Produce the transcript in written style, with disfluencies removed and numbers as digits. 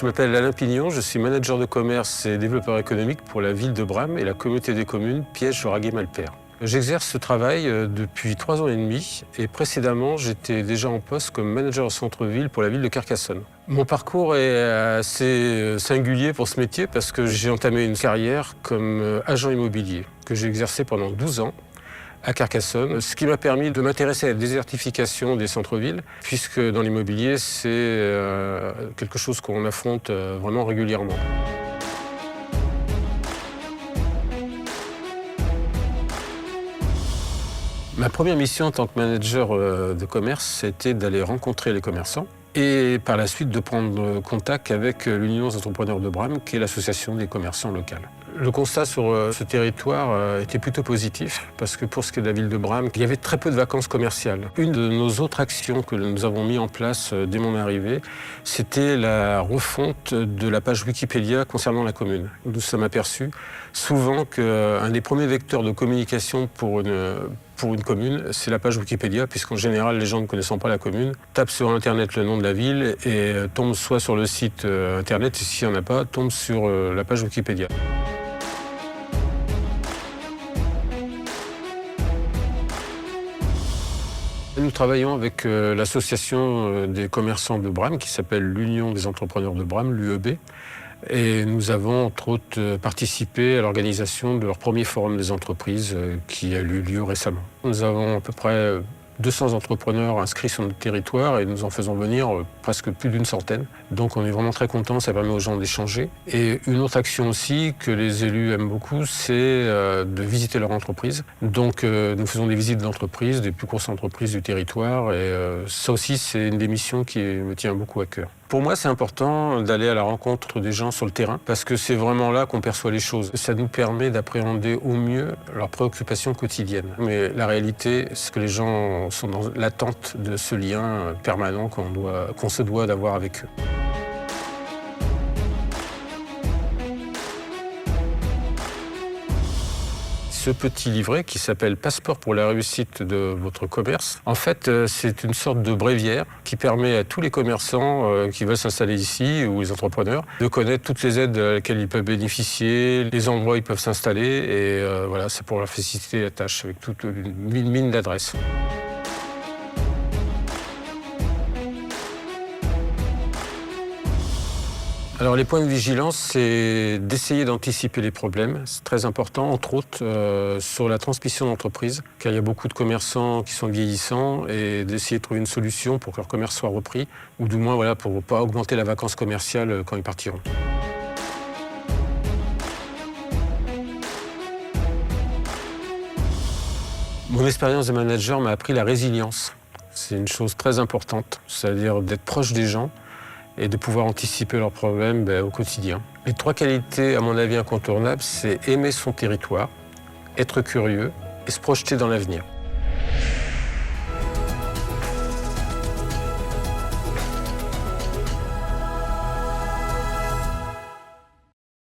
Je m'appelle Alain Pignon, je suis manager de commerce et développeur économique pour la ville de Bram et la communauté des communes Piège-Lauragais-Malpère. J'exerce ce travail depuis 3 ans et demi et précédemment, j'étais déjà en poste comme manager au centre-ville pour la ville de Carcassonne. Mon parcours est assez singulier pour ce métier parce que j'ai entamé une carrière comme agent immobilier que j'ai exercé pendant 12 ans à Carcassonne, ce qui m'a permis de m'intéresser à la désertification des centres-villes, puisque dans l'immobilier, c'est quelque chose qu'on affronte vraiment régulièrement. Ma première mission en tant que manager de commerce, c'était d'aller rencontrer les commerçants et par la suite de prendre contact avec l'Union des entrepreneurs de Bram, qui est l'association des commerçants locales. Le constat sur ce territoire était plutôt positif parce que pour ce qui est de la ville de Bram, il y avait très peu de vacances commerciales. Une de nos autres actions que nous avons mis en place dès mon arrivée, c'était la refonte de la page Wikipédia concernant la commune. Nous sommes aperçus souvent qu'un des premiers vecteurs de communication pour une commune, c'est la page Wikipédia, puisqu'en général, les gens ne connaissant pas la commune tapent sur Internet le nom de la ville et tombent soit sur le site Internet, et s'il n'y en a pas, tombent sur la page Wikipédia. Nous travaillons avec l'association des commerçants de Bram, qui s'appelle l'Union des entrepreneurs de Bram, l'UEB. Et nous avons, entre autres, participé à l'organisation de leur premier forum des entreprises qui a eu lieu récemment. Nous avons à peu près 200 entrepreneurs inscrits sur notre territoire et nous en faisons venir presque plus d'une centaine. Donc on est vraiment très contents, ça permet aux gens d'échanger. Et une autre action aussi que les élus aiment beaucoup, c'est de visiter leur entreprise. Donc nous faisons des visites d'entreprises, des plus grosses entreprises du territoire et ça aussi c'est une des missions qui me tient beaucoup à cœur. Pour moi, c'est important d'aller à la rencontre des gens sur le terrain parce que c'est vraiment là qu'on perçoit les choses. Ça nous permet d'appréhender au mieux leurs préoccupations quotidiennes. Mais la réalité, c'est que les gens sont dans l'attente de ce lien permanent qu'on se doit d'avoir avec eux. Ce petit livret qui s'appelle Passeport pour la réussite de votre commerce, en fait, c'est une sorte de bréviaire qui permet à tous les commerçants qui veulent s'installer ici ou les entrepreneurs de connaître toutes les aides auxquelles ils peuvent bénéficier, les endroits où ils peuvent s'installer et voilà, c'est pour leur faciliter la tâche avec toute une mine d'adresses. Alors les points de vigilance, c'est d'essayer d'anticiper les problèmes. C'est très important, entre autres, sur la transmission d'entreprise, car il y a beaucoup de commerçants qui sont vieillissants et d'essayer de trouver une solution pour que leur commerce soit repris, ou du moins voilà, pour ne pas augmenter la vacance commerciale quand ils partiront. Mon expérience de manager m'a appris la résilience. C'est une chose très importante, c'est-à-dire d'être proche des gens, et de pouvoir anticiper leurs problèmes au quotidien. Les 3 qualités, à mon avis, incontournables, c'est aimer son territoire, être curieux et se projeter dans l'avenir.